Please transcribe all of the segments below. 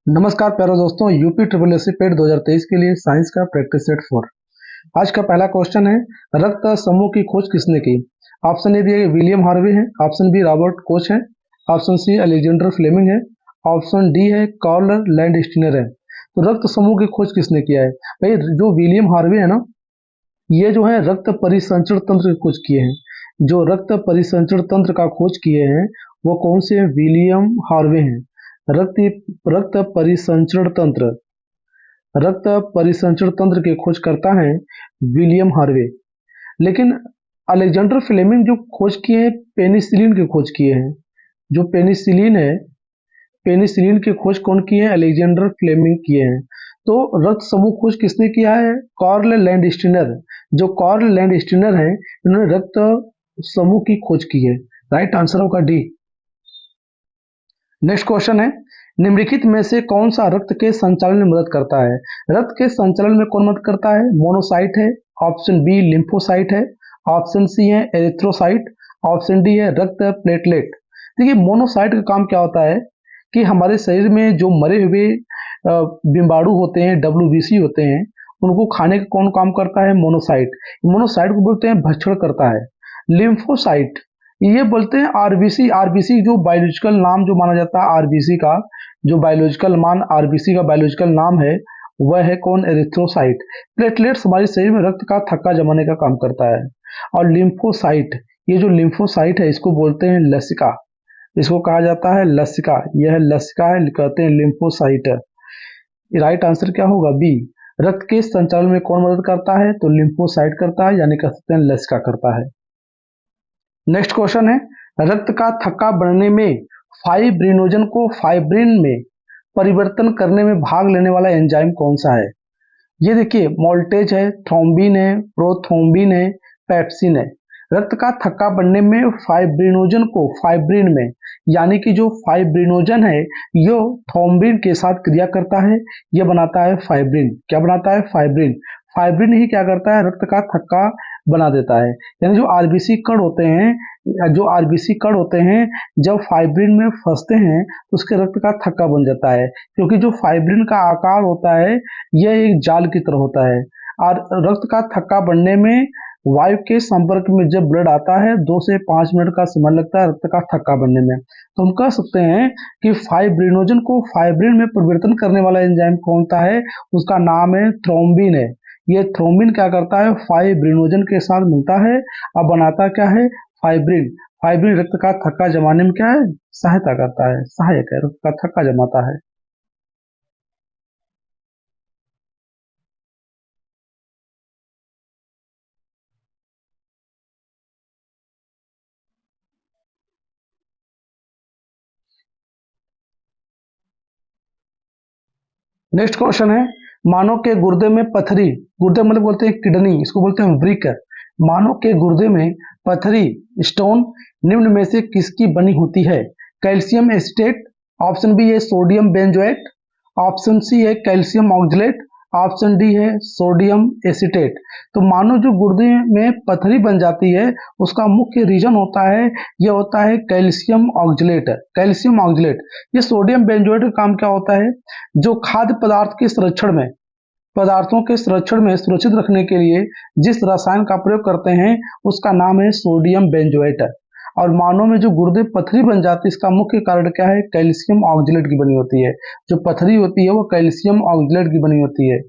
नमस्कार प्यारे दोस्तों, UP triple S C PET 2023 के लिए साइंस का प्रैक्टिस सेट 4। आज का पहला क्वेश्चन है, रक्त समूह की खोज किसने की? ऑप्शन ए दिए विलियम हार्वे है, ऑप्शन बी रॉबर्ट कोच है, ऑप्शन सी अलेक्जेंडर फ्लेमिंग है, ऑप्शन डी है कार्ल लैंडस्टीनर है। तो रक्त समूह की खोज किसने किया है? भाई जो विलियम हार्वे है ना, ये जो है रक्त परिसंचरण तंत्र की खोज किए हैं। जो रक्त परिसंचरण तंत्र का खोज किए हैं वो कौन से हैं? विलियम हार्वे हैं। रक्त रक्त परिसंचरण तंत्र रक्त परिसंचरण तंत्र की खोज करता है विलियम हार्वे। लेकिन अलेक्जेंडर फ्लेमिंग जो खोज किए हैं, पेनिसिलिन की खोज किए हैं। जो पेनिसिलिन है, पेनिसिलिन की खोज कौन की है? अलेक्जेंडर फ्लेमिंग किए हैं। तो रक्त समूह खोज किसने किया है? Karl Landsteiner. जो कार्ल लैंडस्टीनर है, इन्होंने रक्त समूह की खोज की है। राइट आंसर होगा डी। नेक्स्ट क्वेश्चन है, निम्नलिखित में से कौन सा रक्त के संचालन में मदद करता है? रक्त के संचालन में कौन मदद करता है? मोनोसाइट है, ऑप्शन बी लिम्फोसाइट है, ऑप्शन सी है एरिथ्रोसाइट, ऑप्शन डी है रक्त प्लेटलेट। देखिए मोनोसाइट का काम क्या होता है कि हमारे शरीर में जो मरे हुए बिम्बाणु होते हैं, डब्ल्यूबीसी होते हैं, उनको खाने का कौन काम करता है? मोनोसाइट। मोनोसाइट को बोलते हैं भक्षण करता है। लिम्फोसाइट ये बोलते हैं आरबीसी। आरबीसी जो बायोलॉजिकल नाम जो माना जाता है आरबीसी का, जो बायोलॉजिकल मान आरबीसी का बायोलॉजिकल नाम है वह है कौन? एरिथ्रोसाइट। प्लेटलेट्स हमारे शरीर में रक्त का थक्का जमाने का काम करता है। और लिम्फोसाइट, ये जो लिम्फोसाइट है इसको बोलते हैं लसिका। इसको कहा जाता है लसिका। यह लसिका है, कहते हैं लिम्फोसाइट। राइट आंसर क्या होगा? बी। रक्त के संचालन में कौन मदद करता है? तो लिम्फोसाइट करता है, यानी कह सकते हैं लसिका करता है। नेक्स्ट क्वेश्चन है, रक्त का थक्का बढ़ने में फाइब्रिनोजन को फाइब्रिन में परिवर्तन करने में भाग लेने वाला एंजाइम कौन सा है? ये देखिए मोल्टेज है, थ्रोम्बिन है, प्रोथ्रोम्बिन है, पेप्सिन है। रक्त का थक्का बढ़ने में फाइब्रिनोजन को फाइब्रिन में, यानी कि जो फाइब्रिनोजन है यो थ्रोम्बिन के साथ क्रिया करता है, यह बनाता है फाइब्रिन। क्या बनाता है? फाइब्रिन। फाइब्रिन ही क्या करता है? रक्त का थक्का बना देता है। यानी जो आरबीसी कण होते हैं, जो आरबीसी कण होते हैं जब फाइब्रिन में फंसते हैं तो उसके रक्त का थक्का बन जाता है, क्योंकि जो फाइब्रिन का आकार होता है यह एक जाल की तरह होता है। और रक्त का थक्का बनने में वायु के संपर्क में जब ब्लड आता है 2 से 5 मिनट का समय लगता है रक्त का थक्का बनने में। तो हम कह सकते हैं कि फाइब्रिनोजन को फाइब्रिन में परिवर्तन करने वाला एंजाइम कौन सा है? उसका नाम है थ्रोम्बिन है। ये थ्रोम्बिन क्या करता है? फाइब्रिनोजन के साथ मिलता है और बनाता क्या है? फाइब्रिन। फाइब्रिन रक्त का थक्का जमाने में क्या है? सहायता करता है, सहायक है, रक्त का थक्का जमाता है। नेक्स्ट क्वेश्चन है, मानव के गुर्दे में पथरी, गुर्दे मतलब बोलते हैं किडनी, इसको बोलते हैं वृक्क। मानव के गुर्दे में पथरी स्टोन निम्न में से किसकी बनी होती है? कैल्शियम एसिटेट, ऑप्शन बी है सोडियम बेंजोएट, ऑप्शन सी है कैल्शियम ऑक्जेलेट, ऑप्शन डी है सोडियम एसिटेट। तो मानो जो गुर्दे में पथरी बन जाती है उसका मुख्य रीजन होता है, यह होता है कैल्शियम ऑक्जेलेट। Calcium oxalate. ये सोडियम बेंजोएट का काम क्या होता है? जो खाद्य पदार्थ के संरक्षण में, पदार्थों के संरक्षण में सुरक्षित रखने के लिए जिस रसायन का प्रयोग करते हैं उसका नाम है सोडियम बेंजोएट। और मानव में जो गुर्दे पथरी बन जाती है इसका मुख्य कारण क्या है? कैल्शियम ऑक्जेलेट की बनी होती है। जो पथरी होती है वो कैल्शियम ऑक्जेलेट की बनी होती है।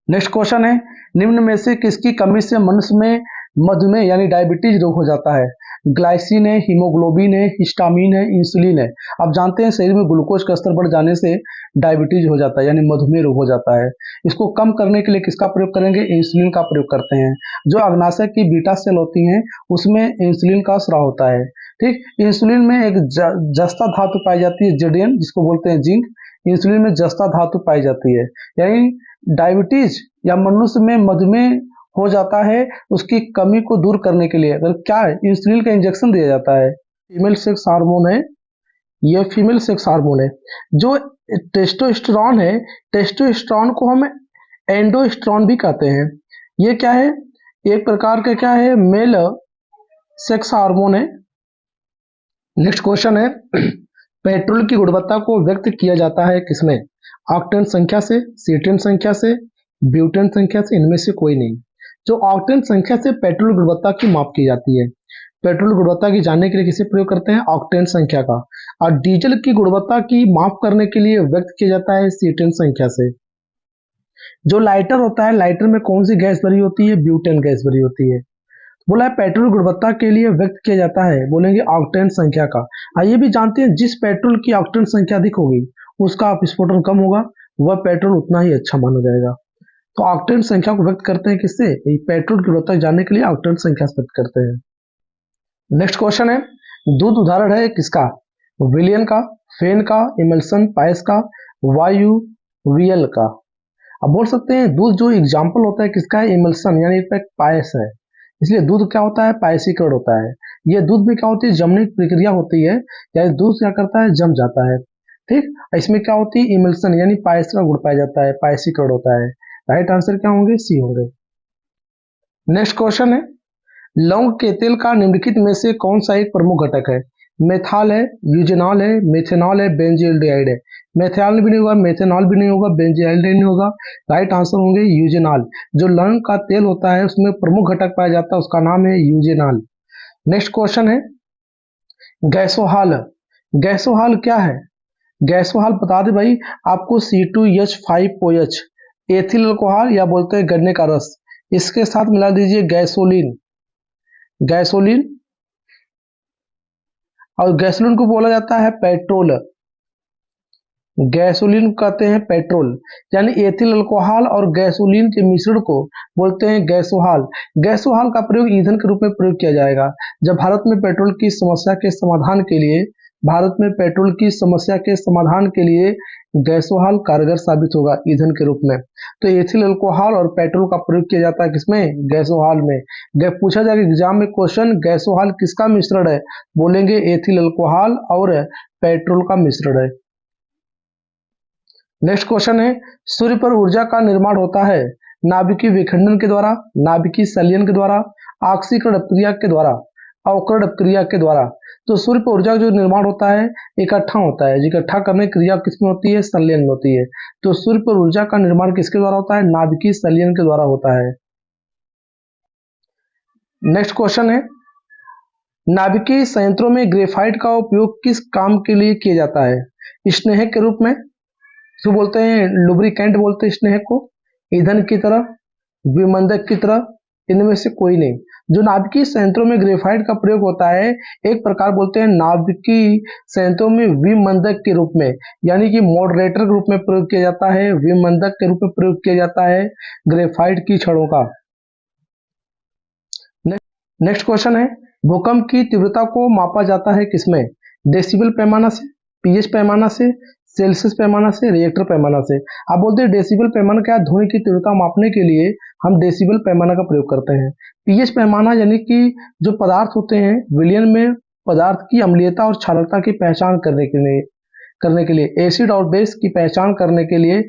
नेक्स्ट क्वेश्चन है, निम्न में से किसकी कमी से मनुष्य में मधुमेह यानी डायबिटीज रोग हो जाता है? ग्लाइसिन है, हीमोग्लोबिन है, हिस्टामिन है, इंसुलिन है। आप जानते हैं शरीर में ग्लूकोज का स्तर बढ़ जाने से डायबिटीज हो जाता है, यानी मधुमेह रोग हो जाता है। इसको कम करने के लिए किसका प्रयोग करेंगे? इंसुलिन का प्रयोग करते हैं। जो अग्नाशय की बीटा सेल होती हैं उसमें इंसुलिन का स्राव होता है। ठीक, इंसुलिन में एक जस्ता धातु पाई जाती है, जेडियन, जिसको बोलते हैं जिंक। इंसुलिन में जस्ता धातु पाई जाती है। यानी डायबिटीज या मनुष्य में मधुमेह हो जाता है उसकी कमी को दूर करने के लिए अगर क्या है, इंसुलिन का इंजेक्शन दिया जाता है। फीमेल सेक्स हार्मोन है, यह फीमेल सेक्स हार्मोन है। जो टेस्टोस्टेरोन है, टेस्टोस्टेरोन को हम एंडोस्टेरोन भी कहते हैं। ये क्या है? एक प्रकार का क्या है? मेल सेक्स हार्मोन है। नेक्स्ट क्वेश्चन है, पेट्रोल की गुणवत्ता को व्यक्त किया जाता है किसमें? ऑक्टेन संख्या से, सीटेन संख्या से, ब्यूटेन संख्या से, इनमें से कोई नहीं। जो ऑक्टेन संख्या से पेट्रोल गुणवत्ता की माप की जाती है। पेट्रोल गुणवत्ता की जानने के लिए किसे प्रयोग करते हैं? ऑक्टेन संख्या का। और डीजल की गुणवत्ता की माप करने के लिए व्यक्त किया जाता है सीटेन संख्या से। जो लाइटर होता है, लाइटर में कौन सी गैस भरी होती है? ब्यूटेन गैस भरी होती है। बोला है पेट्रोल गुणवत्ता के लिए व्यक्त किया जाता है, बोलेंगे ऑक्टेन संख्या का। आइए भी जानते हैं, जिस पेट्रोल की ऑक्टेन संख्या अधिक होगी उसका विस्फोटन कम होगा, वह पेट्रोल उतना ही अच्छा माना जाएगा। तो ऑक्टेन संख्या को व्यक्त करते हैं किससे? पेट्रोल की गुणवत्ता जानने के लिए ऑक्टेन संख्या से व्यक्त करते हैं। नेक्स्ट क्वेश्चन है, दूध उदाहरण है किसका? विलियन का, फेन का, इमल्सन पायस का, वायु वियल का। अब बोल सकते हैं दूध जो एग्जाम्पल होता है किसका है? इमल्सन यानी पायस है, इसलिए दूध क्या होता है? पायसीकरण होता है। यह दूध में क्या होती है? जमने की प्रक्रिया होती है, यानी दूध क्या करता है? जम जाता है। ठीक, इसमें क्या होती है? इमल्सन यानी पायस का गुण पाया जाता है, पायसीकरण होता है। राइट आंसर क्या होंगे? सी होंगे। नेक्स्ट क्वेश्चन है, लौंग के तेल का निम्नलिखित में से कौन सा एक प्रमुख घटक है? मेथाल है, यूजेनॉल है, मेथेनॉल है, बेंजील्डिहाइड है। मेथाल भी नहीं होगा, मेथेनॉल भी नहीं होगा, बेंजील्डिहाइड नहीं होगा। राइट आंसर होंगे यूजेनॉल। जो लौंग का तेल होता है उसमें प्रमुख घटक पाया जाता है, उसका नाम है यूजेनॉल। नेक्स्ट क्वेश्चन है, गैसोहाल। गैसोहाल क्या है? गैसोहाल बता दे भाई आपको, C2H5OH एथिल अल्कोहल या बोलते हैं गन्ने का रस, इसके साथ मिला दीजिए गैसोलीन। गैसोलीन, और गैसोलीन को बोला जाता है पेट्रोल। गैसोलीन कहते हैं पेट्रोल, यानी एथिल अल्कोहल और गैसोलीन के मिश्रण को बोलते हैं गैसोहाल। गैसोहाल का प्रयोग ईंधन के रूप में प्रयोग किया जाएगा जब भारत में पेट्रोल की समस्या के समाधान के लिए, भारत में पेट्रोल की समस्या के समाधान के लिए गैसोहाल कारगर साबित होगा ईंधन के रूप में। तो एथिल अल्कोहल और पेट्रोल का प्रयोग किया जाता है किसमें? गैसोहाल में। पूछा जाएगा एग्जाम में क्वेश्चन, गैसोहाल किसका मिश्रण है? बोलेंगे एथिल अल्कोहल और पेट्रोल का मिश्रण है। नेक्स्ट क्वेश्चन है, सूर्य पर ऊर्जा का निर्माण होता है नाभिकीय विखंडन के द्वारा, नाभिकीय संलयन के द्वारा, ऑक्सीकरण अपक्रिया के द्वारा, अवकरण अपक्रिया के द्वारा। तो सूर्य पर ऊर्जा जो निर्माण होता है इकट्ठा होता है, इकट्ठा करने की क्रिया किसमें होती है? संलयन में होती है। तो सूर्य पर ऊर्जा का निर्माण किसके द्वारा होता है? नाभिकीय संलयन के द्वारा होता है। नेक्स्ट क्वेश्चन है, नाभिकीय संयंत्रों में ग्रेफाइट का उपयोग किस काम के लिए किया जाता है? स्नेहक के रूप में, जो बोलते हैं लुब्रिकेंट बोलते हैं स्नेहक को, ईंधन की तरह, विमंदक की तरह, इनमें से कोई नहीं। जो नाभिकीय संयंत्रों में ग्रेफाइट का प्रयोग होता है, एक प्रकार बोलते हैं नाभिकीय संयंत्रों में विमंदक के रूप में, यानी कि मॉडरेटर के रूप में प्रयोग किया जाता है, विमंदक के रूप में प्रयोग किया जाता है ग्रेफाइट की छड़ों का। नेक्स्ट क्वेश्चन है, भूकंप की तीव्रता को मापा जाता है किसमें? डेसिबल पैमाना से, पीएच पैमाना से, सेल्सियस पैमाना से, रिएक्टर पैमाना से। आप बोलते हैं डेसिबल पैमाना क्या? ध्वनि की तीव्रता मापने के लिए हम डेसिबल पैमाना का प्रयोग करते हैं। पीएच पैमाना यानी कि जो पदार्थ होते हैं विलयन में पदार्थ की अम्लीयता और क्षारकता की पहचान करने के लिए एसिड और बेस की पहचान करने के लिए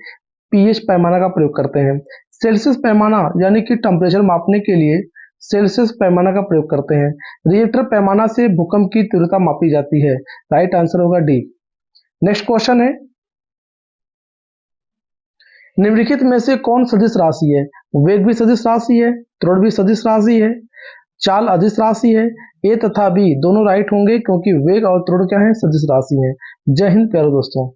पीएच पैमाना का प्रयोग करते हैं। सेल्सियस पैमाना यानी कि टेम्परेचर मापने के लिए सेल्सियस पैमाना का प्रयोग करते हैं। रिएक्टर पैमाना से भूकंप की तीव्रता मापी जाती है। राइट आंसर होगा डी। नेक्स्ट क्वेश्चन है, निम्नलिखित में से कौन सदिश राशि है? वेग भी सदिश राशि है, त्वरण भी सदिश राशि है, चाल अदिश राशि है। ए तथा बी दोनों राइट होंगे क्योंकि वेग और त्वरण क्या है? सदिश राशि है। जय हिंद प्यारे दोस्तों।